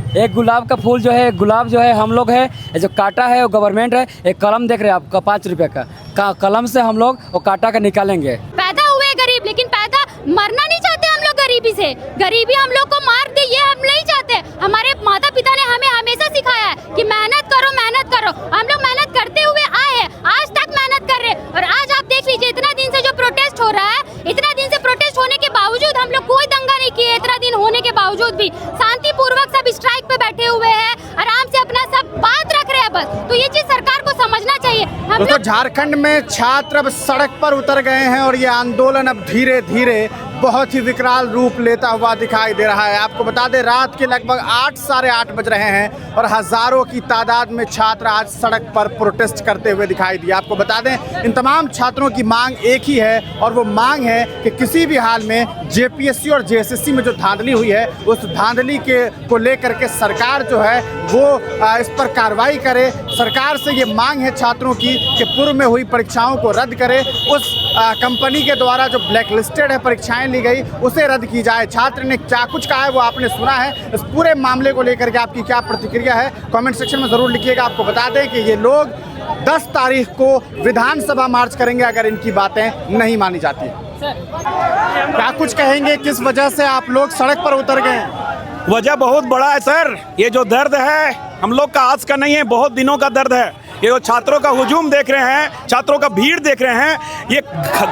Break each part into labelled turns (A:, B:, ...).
A: एक गुलाब का फूल जो है, गुलाब जो है हम लोग है, ये जो कांटा है वो गवर्नमेंट है। एक कलम देख रहे हैं आपका 5 रुपए का कलम से हम लोग वो कांटा का निकालेंगे।
B: पैदा हुए गरीब, लेकिन पैदा मरना नहीं चाहते हम लोग गरीबी से। गरीबी हम लोग को मार दे ये हम नहीं चाहते। हमारे माता पिता ने हमें हमेशा सिखाया है कि मेहनत करो मेहनत करो। हम लोग मेहनत करते हुए आए हैं, आज तक मेहनत कर रहे हैं। और आज आप देख लीजिए इतना दिन से जो प्रोटेस्ट हो रहा है, इतना दिन से प्रोटेस्ट होने के बावजूद हम लोग कोई दंगा नहीं किए। इतना दिन होने के बावजूद भी शांतिपूर्वक सब स्ट्राइक पे बैठे हुए हैं, आराम से अपना सब बात रख रहे हैं बस। तो ये चीज सरकार को समझना चाहिए। हम
C: तो झारखंड में छात्र अब सड़क पर उतर गए हैं और ये आंदोलन अब धीरे धीरे बहुत ही विकराल रूप लेता हुआ दिखाई दे रहा है। आपको बता दें रात के लगभग 8 साढ़े 8 बज रहे हैं और हजारों की तादाद में छात्र आज सड़क पर प्रोटेस्ट करते हुए दिखाई दिए। आपको बता दें इन तमाम छात्रों की मांग एक ही है और वो मांग है कि किसी भी हाल में जेपीएससी और जेएसएससी में जो धांधली हुई है उस धांधली को लेकर के सरकार जो है वो इस पर कार्रवाई करे। सरकार से ये मांग है छात्रों की कि पूर्व में हुई परीक्षाओं को रद्द करे। उस कंपनी के द्वारा जो ब्लैक लिस्टेड है परीक्षाएं ली गई उसे रद्द की जाए। छात्र ने क्या कुछ कहा है वो आपने सुना है। इस पूरे मामले को लेकर के आपकी क्या प्रतिक्रिया है कमेंट सेक्शन में ज़रूर लिखिएगा। आपको बता दें कि ये लोग 10 तारीख को विधानसभा मार्च करेंगे अगर इनकी बातें नहीं मानी जाती है। क्या कुछ कहेंगे, किस वजह से आप लोग सड़क पर उतर गए?
D: वजह बहुत बड़ा है सर। ये जो दर्द है हम लोग का आज का नहीं है, बहुत दिनों का दर्द है। ये जो छात्रों का हुजूम देख रहे हैं, छात्रों का भीड़ देख रहे हैं, ये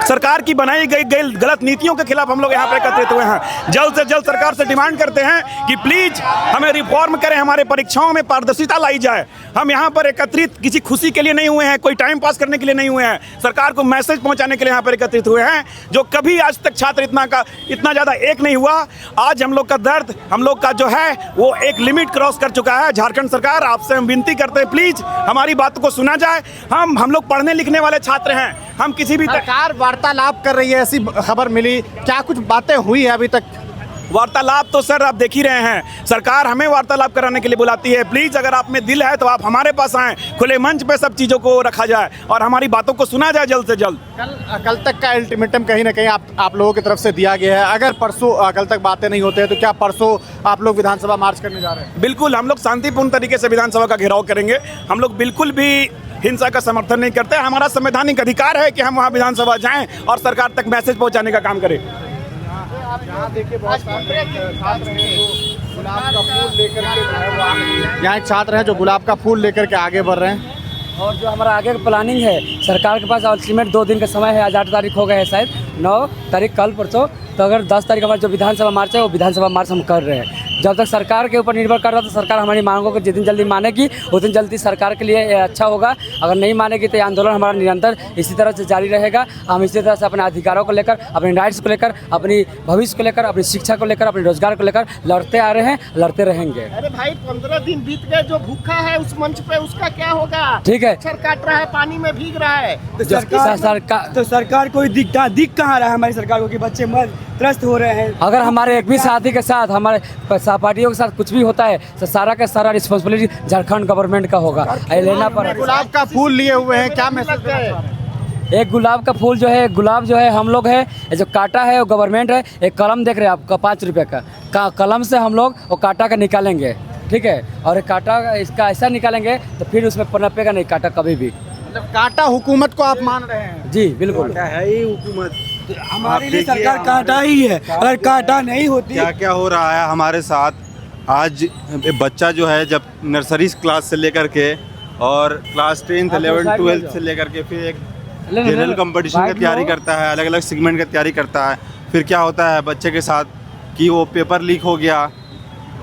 D: सरकार की बनाई गई गलत नीतियों के खिलाफ हम लोग यहाँ पर एकत्रित हुए हैं। जल्द से जल्द सरकार से डिमांड करते हैं कि प्लीज हमें रिफॉर्म करें, हमारे परीक्षाओं में पारदर्शिता लाई जाए। हम यहाँ पर एकत्रित किसी खुशी के लिए नहीं हुए हैं, कोई टाइम पास करने के लिए नहीं हुए हैं, सरकार को मैसेज पहुँचाने के लिए यहाँ पर एकत्रित हुए हैं। जो कभी आज तक छात्र इतना ज़्यादा एक नहीं हुआ। आज हम लोग का दर्द, हम लोग का जो है वो एक लिमिट क्रॉस कर चुका है। झारखंड सरकार आपसे हम विनती करते हैं प्लीज हमारी बात को सुना जाए। हम लोग पढ़ने लिखने वाले छात्र हैं। हम किसी भी
C: सरकार वार्तालाप कर रही है ऐसी खबर मिली, क्या कुछ बातें हुई है अभी तक?
D: वार्तालाप तो सर आप देख ही रहे हैं, सरकार हमें वार्तालाप कराने के लिए बुलाती है। प्लीज अगर आप में दिल है तो आप हमारे पास आएं, खुले मंच पे सब चीज़ों को रखा जाए और हमारी बातों को सुना जाए जल्द से जल्द।
C: कल तक का अल्टीमेटम कहीं ना कहीं आप लोगों की तरफ से दिया गया है। अगर परसों कल तक बातें नहीं होते हैं तो क्या परसों आप लोग विधानसभा मार्च करने जा रहे हैं?
D: बिल्कुल, हम लोग शांतिपूर्ण तरीके से विधानसभा का घेराव करेंगे। हम लोग बिल्कुल भी हिंसा का समर्थन नहीं करते। हमारा संवैधानिक अधिकार है कि हम वहाँ विधानसभा जाएं और सरकार तक मैसेज पहुँचाने का काम करें।
C: यहाँ देखिए बहुत छात्र हैं जो गुलाब का फूल लेकर के यहाँ एक छात्र हैं जो गुलाब का फूल लेकर के आगे बढ़ रहे हैं।
A: और जो हमारा आगे का प्लानिंग है सरकार के पास अल्टीमेट 2 दिन का समय है। आज 8 तारीख हो गया है, शायद 9 तारीख कल परसों। तो अगर 10 तारीख हमारा जो विधानसभा मार्च है वो विधानसभा मार्च हम कर रहे हैं। जब तक सरकार के ऊपर निर्भर कर रहा तो सरकार हमारी मांगों को जितनी जल्दी मानेगी उतनी जल्दी सरकार के लिए अच्छा होगा। अगर नहीं मानेगी तो ये आंदोलन हमारा निरंतर इसी तरह से जारी रहेगा। हम इसी तरह से अपने अधिकारों को लेकर, अपने राइट्स को लेकर, अपनी भविष्य को लेकर, अपनी शिक्षा को लेकर, अपने रोजगार को लेकर लड़ते आ रहे हैं, लड़ते रहेंगे।
E: अरे भाई 15 दिन बीत गए, जो भूखा है उस मंच पे उसका क्या होगा?
A: ठीक है,
E: मच्छर काट रहा है, पानी में भीग रहा है।
A: तो
F: सरकार कोई दिख कहाँ रहा है हमारी सरकार को कि बच्चे त्रस्त हो रहे हैं।
A: अगर हमारे एक भी साथी के साथ, हमारे सहपाठियों के साथ कुछ भी होता है तो सारा का सारा रिस्पॉन्सिबिलिटी झारखंड गवर्नमेंट का होगा, लेना पड़ेगा।
C: गुलाब का फूल लिए हुए हैं, क्या मैसेज?
A: एक गुलाब का फूल जो है, गुलाब जो है हम लोग है, ये जो कांटा है वो गवर्नमेंट है। एक कलम देख रहे हैं आपका 5 रुपए का कलम से हम लोग वो कांटा का निकालेंगे। ठीक है, और कांटा इसका ऐसा निकालेंगे तो फिर उसमें पनपेगा नहीं कांटा कभी भी।
C: मतलब कांटा हुकूमत को आप मान रहे हैं?
A: जी बिल्कुल,
F: है ही हुकूमत हमारे लिए, सरकार कांटा ही है। अगर कांटा नहीं होती,
G: क्या क्या हो रहा है हमारे साथ। आज बच्चा जो है जब नर्सरी क्लास से लेकर के और क्लास 10th 11th 12th से लेकर के फिर एक जनरल कंपटीशन की तैयारी करता है, अलग अलग सेगमेंट की तैयारी करता है। फिर क्या होता है बच्चे के साथ कि वो पेपर लीक हो गया।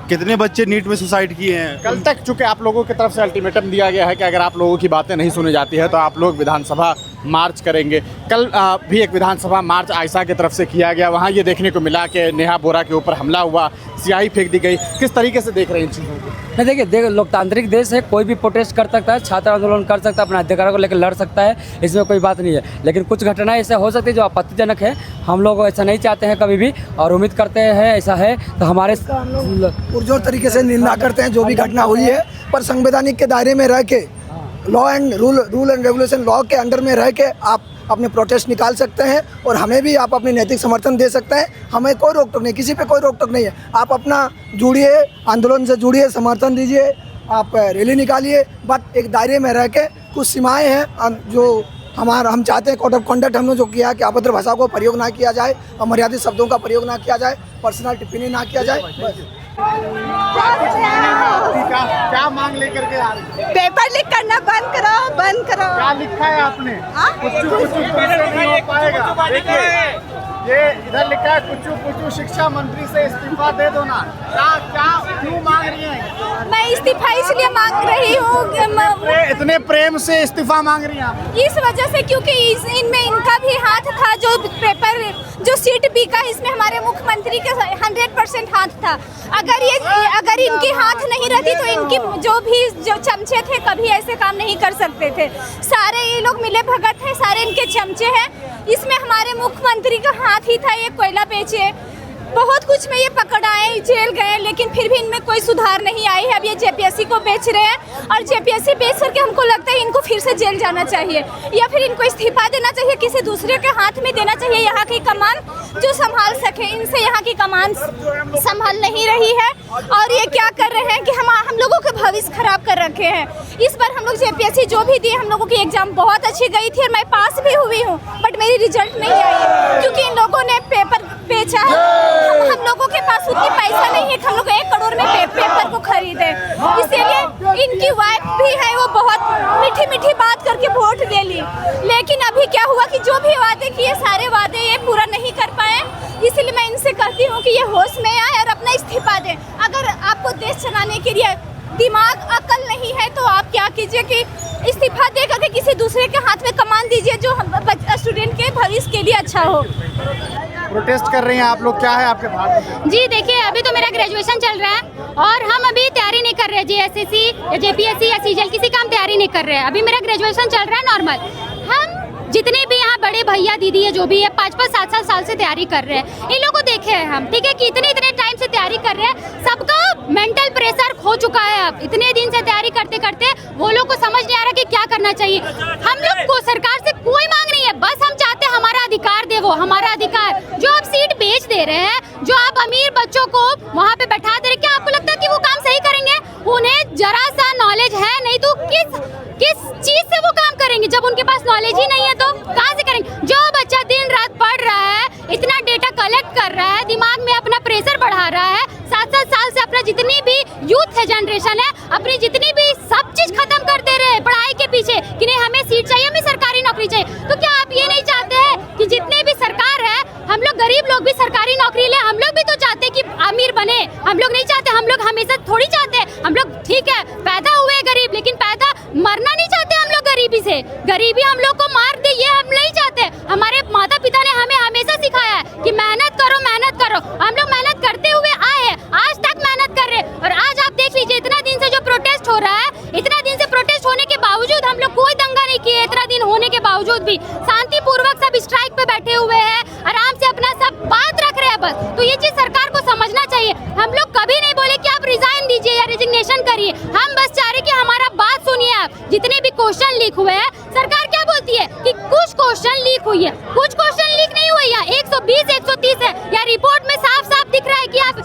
G: कितने बच्चे नीट में सुसाइड किए हैं।
C: कल तक चूँकि आप लोगों की तरफ से अल्टीमेटम दिया गया है कि अगर आप लोगों की बातें नहीं सुनी जाती है तो आप लोग विधानसभा मार्च करेंगे। कल भी एक विधानसभा मार्च आयशा की तरफ से किया गया, वहाँ ये देखने को मिला कि नेहा बोरा के ऊपर हमला हुआ, स्याही फेंक दी गई। किस तरीके से देख रहे हैं इन चीज़ों को?
A: नहीं देखिए, लोकतांत्रिक देश है, कोई भी प्रोटेस्ट कर सकता है, छात्र आंदोलन कर सकता है, अपने अधिकारों को लेकर लड़ सकता है, इसमें कोई बात नहीं है। लेकिन कुछ घटनाएं ऐसे हो सकती है जो आपत्तिजनक है। हम लोग ऐसा नहीं चाहते हैं कभी भी और उम्मीद करते हैं ऐसा है तो हमारे
F: पुरजोर तरीके से निंदा करते हैं जो भी घटना हुई है। पर संवैधानिक के दायरे में रह के, law and rule and regulation law के अंडर में रह के आप
H: अपने प्रोटेस्ट निकाल सकते हैं और हमें भी आप अपनी नैतिक समर्थन दे सकते हैं। हमें कोई रोक टोक नहीं, किसी पे कोई रोक टोक नहीं है। आप अपना जुड़िए, आंदोलन से जुड़िए, समर्थन दीजिए, आप रैली निकालिए, बट एक दायरे में रह के। कुछ सीमाएँ हैं जो हम चाहते हैं, कोड ऑफ कंडक्ट हमने जो किया कि अभद्र भाषा को प्रयोग ना किया जाए, अमर्यादित शब्दों का प्रयोग ना किया जाए, पर्सनल टिप्पणी ना किया जाए। बस
C: क्या मांग लेकर के आ रही है?
I: पेपर लीक करना बंद करो, बंद करो।
C: क्या लिखा है आपने? कुछ नहीं हो पाएगा। देखिए ये इधर लिखा है, कुछ शिक्षा मंत्री से इस्तीफा दे दो ना। क्या क्यों मांग रही हैं?
I: मैं इस्तीफा इसलिए मांग रही हूँ,
C: इतने प्रेम से इस्तीफा मांग रही हैं आप?
I: इस वजह से क्योंकि इनमें इनका भी हाथ था। जो पेपर जो सीट बिका इसमें हमारे मुख्यमंत्री के 100% हाथ था। अगर इनकी हाथ नहीं रहती तो इनकी जो चमचे थे कभी ऐसे काम नहीं कर सकते थे। सारे ये लोग मिले भगत हैं, सारे इनके चमचे हैं। इसमें हमारे मुख्यमंत्री का हाथ ही था। ये कोयला बेचे, बहुत कुछ में ये पकड़ाए, जेल गए, लेकिन फिर भी इनमें कोई सुधार नहीं आई है। अब ये जेपीएससी को बेच रहे हैं और जेपीएससी बेच करके हमको लगता है इनको फिर से जेल जाना चाहिए या फिर इनको इस्तीफा देना चाहिए, किसी दूसरे के हाथ में देना चाहिए। यहाँ की कमान जो संभाल सके, इनसे यहाँ की कमान संभाल नहीं रही है और ये क्या कर रहे हैं कि हम लोगों के भविष्य खराब कर रखे हैं। इस बार हम लोग जेपीएससी जो भी दिए, हम लोगों की एग्जाम बहुत अच्छी गई थी और मैं पास भी हुई हूँ, बट मेरी रिजल्ट नहीं आई है क्योंकि इन लोगों ने पेपर बेचा है। हम लोगों के पास उतनी पैसा नहीं है कि हम लोग 1 करोड़ में पेपर को खरीदे। इसीलिए इनकी वाइफ भी है, वो बहुत मीठी मीठी बात करके वोट ले ली, लेकिन अभी क्या हुआ कि जो भी वादे किए सारे वादे ये पूरा नहीं कर पाए। इसलिए मैं इनसे कहती हूँ कि ये होश में आए और अपना इस्तीफा दें। अगर आपको देश चलाने के लिए दिमाग अकल नहीं है तो आप क्या कीजिए कि इस्तीफा दे करके किसी दूसरे के हाथ में कमान दीजिए जो स्टूडेंट के भविष्य के लिए अच्छा हो।
C: प्रोटेस्ट कर रही हैं आप लोग, क्या है आपके भाग?
B: जी देखिए, अभी तो मेरा ग्रेजुएशन चल रहा है और हम अभी तैयारी नहीं कर रहे जेएसएससी या जेपीएससी या सीजीएल, किसी का हम तैयारी नहीं कर रहे हैं। अभी मेरा ग्रेजुएशन चल रहा है नॉर्मल। हम जितने भी यहाँ बड़े भैया दीदी है जो भी है 5-5 7-7 साल से तैयारी कर रहे हैं। इन लोगों को देखे हैं हम, ठीक है, कि इतने टाइम से तैयारी कर रहे हैं। सबका मेंटल प्रेशर खो चुका है। अब इतने दिन से तैयारी करते करते वो लोग को समझ नहीं आ रहा कि क्या करना चाहिए। हम लोग को सरकार से कोई मांग नहीं है, बस हम चाहते हैं हमारा अधिकार दे, वो हमारा अधिकार। जो आप सीट बेच दे रहे हैं, जो आप अमीर बच्चों को वहाँ पे बैठा दे रहे, क्या आपको लगता है कि वो काम सही करेंगे? उन्हें जरा सा नॉलेज है नहीं तो किस चीज से वो काम करेंगे? जब उनके पास नॉलेज ही नहीं है तो कहाँ से करेंगे? जो बच्चा दिन रात पढ़ रहा है, इतना डेटा कलेक्ट कर रहा है, दिमाग में अपना प्रेशर बढ़ा रहा है, 7-7 साल से अपना जितनी भी यूथ है, जनरेशन है, अपनी जितनी भी सब चीज खत्म कर दे रहे हैं पढ़ाई के पीछे कि नहीं हमें सीट चाहिए, हमें सरकारी नौकरी चाहिए। तो क्या आप ये नहीं चाहते हैं कि जितने भी सरकार है, हम लोग गरीब लोग भी सरकारी नौकरी ले? हम लोग भी तो चाहते कि अमीर बने, हम लोग नहीं चाहते। हम लोग हमेशा थोड़ी चाहते हैं, हम लोग ठीक है पैदा हुए गरीब, लेकिन पैदा मरना नहीं चाहते हम लोग गरीबी से। गरीबी हम लोग को मार दे ये हम नहीं चाहते। हमारे माता पिता ने हमें हमेशा सिखाया है कि मेहनत करो, मेहनत करो। हम लोग मेहनत करते हुए आए हैं, आज तक मेहनत कर रहे हैं। और आज आप देख लीजिए, इतना दिन से जो प्रोटेस्ट हो रहा है, इतना दिन से प्रोटेस्ट होने के बावजूद हम लोग कोई दंगा नहीं किए। इतना दिन होने के बावजूद भी शांतिपूर्वक सब स्ट्राइक पे बैठे हुए हैं, आराम से अपना सब बात रख रहे हैं बस। तो ये चीज सरकार को समझना चाहिए। हम लोग कभी नहीं बोले कि आप रिजाइन दीजिए या रेजिग्नेशन करिए, हम बस चाह रहे कि हमारा बात सुनिए। आप जितने भी क्वेश्चन लीक हुए हैं, सरकार क्या बोलती है कि कुछ क्वेश्चन लीक हुई है, कुछ क्वेश्चन लीक नहीं हुई है। 120 130 है, या रिपोर्ट में साफ साफ दिख रहा है कि आप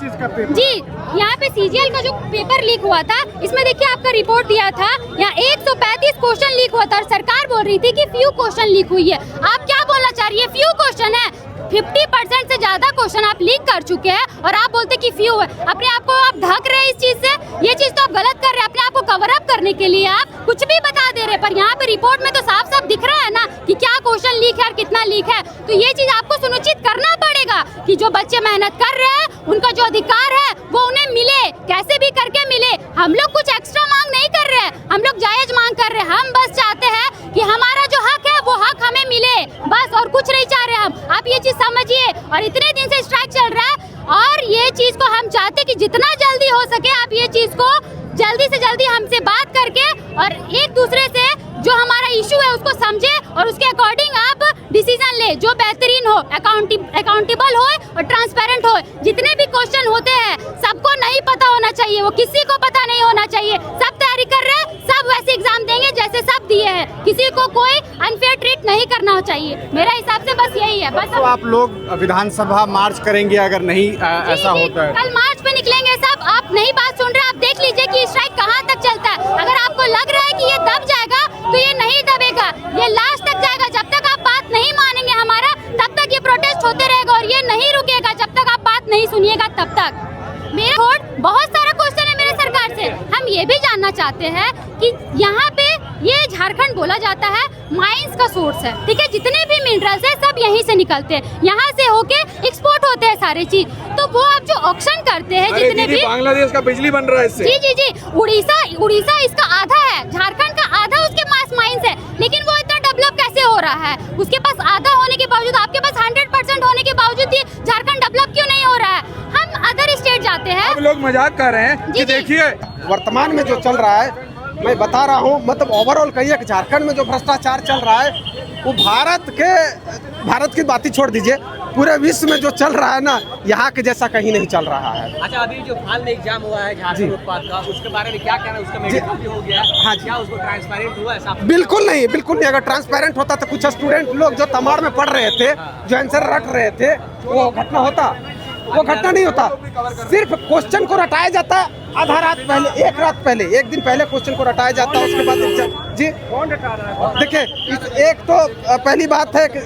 B: जी यहाँ पे सीजीएल का जो पेपर लीक हुआ था, इसमें देखिए आपका रिपोर्ट दिया था, यहाँ 135 क्वेश्चन लीक हुआ था और सरकार बोल रही थी कि फ्यू क्वेश्चन लीक हुई है। आप क्या बोलना चाह रही है? फ्यू क्वेश्चन है, 50% से ज्यादा क्वेश्चन आप लीक कर चुके हैं और आप बोलते कि फ्यू है। अपने आप को आप ढक रहे हैं इस चीज से, ये चीज तो आप गलत कर रहे हैं। अपने आप को कवर अप करने के लिए आप कुछ भी बता दे रहे हैं, पर यहाँ पे रिपोर्ट में तो साफ साफ दिख रहा है ना कि क्या क्वेश्चन लीक है और कितना लीक है। तो ये चीज आपको सुनिश्चित करना पड़ेगा कि जो बच्चे मेहनत कर रहे हैं उनका जो अधिकार है वो उन्हें मिले, कैसे भी करके मिले। हम लोग कुछ एक्स्ट्रा मांग नहीं कर रहे हैं, हम लोग जायज मांग कर रहे हैं। हम बस चाहते हैं कि हमारा जो हक है वो हक हमें मिले, बस, और कुछ नहीं चाह रहे हम। आप ये चीज समझिए। और इतने दिन से स्ट्राइक चल रहा है और ये चीज को हम चाहते कि जितना जल्दी हो सके आप ये चीज को जल्दी से जल्दी हमसे बात करके और एक दूसरे से जो हमारा इशू है उसको समझे और उसके अकॉर्डिंग आप डिसीजन ले जो बेहतरीन हो, अकाउंटेबल हो और ट्रांसपेरेंट हो। जितने भी क्वेश्चन होते हैं सबको नहीं पता होना चाहिए, वो किसी को पता नहीं होना चाहिए। सब तैयारी कर रहे हैं, सब वैसे एग्जाम देंगे। देंगे जैसे सब दिए हैं, किसी को कोई अनफेयर ट्रीट नहीं करना चाहिए, मेरा हिसाब से बस यही है। बस
C: तो आप लोग विधानसभा मार्च करेंगे अगर नहीं ऐसा होता है?
B: कल मार्च पे निकलेंगे साहब, आप नई बात सुन रहे हैं, आप देख लीजिए कि स्ट्राइक कहाँ तक चलता है। अगर आपको लग रहा है कि ये दब जाएगा तो ये नहीं दबेगा, ये लास्ट तक जाएगा। जब तक आप बात नहीं मानेंगे हमारा, तब तक ये प्रोटेस्ट होते रहेगा और ये नहीं रुकेगा जब तक आप बात नहीं सुनिएगा तब तक। मेरा बहुत सारा क्वेश्चन है मेरे सरकार से। हम ये भी जानना चाहते हैं कि यहाँ पे ये झारखंड बोला जाता है माइंस का सोर्स है, ठीक है, जितने भी मिनरल्स है सब यहीं से निकलते हैं, यहाँ से होके एक्सपोर्ट होते हैं सारे चीज। तो वो आप जो ऑक्शन करते हैं जितने भी,
D: बांग्लादेश का बिजली बन रहा है इससे।
B: जी उड़ीसा इसका आधा है, झारखंड का आधा उसके पास माइंस है, लेकिन वो इतना डेवलप कैसे हो रहा है? उसके पास आधा होने के बावजूद, आपके पास 100% होने के बावजूद भी झारखंड डेवलप क्यों नहीं हो रहा है? हम अदर स्टेट जाते हैं।
J: अब लोग मजाक कर रहे हैं कि देखिए वर्तमान में जो चल रहा है, मैं बता रहा हूँ, मतलब ओवरऑल कहिए कि झारखंड में जो भ्रष्टाचार चल रहा है वो भारत की बात ही छोड़ दीजिए, पूरे विश्व में जो चल रहा है ना, यहाँ के जैसा कहीं नहीं चल रहा है।
K: अच्छा, अभी जो हाल में एग्जाम हुआ है झारखंड उत्पाद का, उसके बारे में क्या कहना है? उसका मेडिकल भी हो गया है।
J: हाँ,
K: क्या उसको ट्रांसपेरेंट हुआ ऐसा?
J: बिल्कुल नहीं। अगर ट्रांसपेरेंट होता तो कुछ स्टूडेंट लोग जो तमाड़ में पढ़ रहे थे, जो आंसर रट रहे थे, वो घटना होता, वो घटना नहीं होता। सिर्फ क्वेश्चन को रटाया जाता आधा रात पहले, एक दिन पहले क्वेश्चन को रटाया जाता है, उसके बाद जी देखिए, एक तो पहली बात है कि